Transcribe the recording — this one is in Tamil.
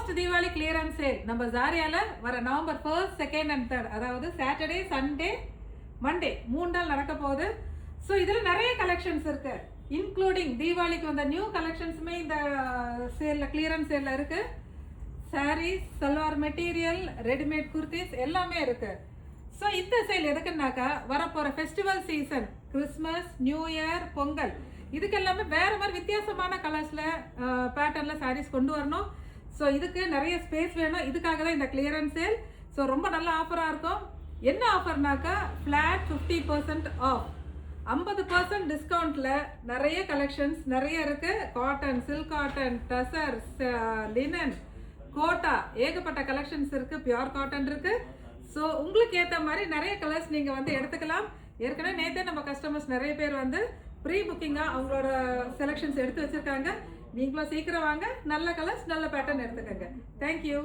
போஸ்ட் தீபாவளி கிளியரன்ஸ் சேல் நம்ம ஜாரியால வர November 1st, 2nd and 3rd, அதாவது சாட்டர்டே, சண்டே, மண்டே 3 நாள் நடக்க போகுது. ஸோ இதில் நிறைய கலெக்ஷன்ஸ் இருக்கு, இன்க்ளூடிங் தீபாவளிக்கு வந்த நியூ கலெக்ஷன்ஸுமே இந்த சேலில் கிளியரன்ஸ் சேலில் இருக்கு. சாரீஸ், சல்வார் மெட்டீரியல், ரெடிமேட் குர்த்திஸ் எல்லாமே இருக்கு. ஸோ இந்த சேல் எதுக்குன்னாக்கா வரப்போகிற festival season, Christmas, new year, Pongal, இதுக்கெல்லாமே வேற மாதிரி வித்தியாசமான கலர்ஸில் பேட்டர்னில் சாரீஸ் கொண்டு வரணும். ஸோ இதுக்கு நிறைய ஸ்பேஸ் வேணும், இதுக்காக தான் இந்த கிளியரன்ஸ் சேல். ஸோ ரொம்ப நல்ல ஆஃபராக இருக்கும். என்ன ஆஃபர்னாக்கா ஃப்ளாட் 50% ஆஃப், 50% டிஸ்கவுண்ட்ல நிறைய கலெக்ஷன்ஸ் நிறைய இருக்கு. Cotton, silk cotton, tussar, linen, Kota, ஏகப்பட்ட கலெக்ஷன்ஸ் இருக்கு. பியூர் காட்டன் இருக்கு. ஸோ உங்களுக்கு ஏற்ற மாதிரி நிறைய கலர்ஸ் நீங்க வந்து எடுத்துக்கலாம். ஏற்கனவே நேற்றே நம்ம கஸ்டமர்ஸ் நிறைய பேர் வந்து ப்ரீ புக்கிங்காக அவங்களோட செலெக்ஷன்ஸ் எடுத்து வச்சிருக்காங்க. நீங்களும் சீக்கிரம் வாங்க, நல்ல கலர்ஸ் நல்ல பேட்டர்ன் எடுத்துக்கோங்க. தேங்க்யூ.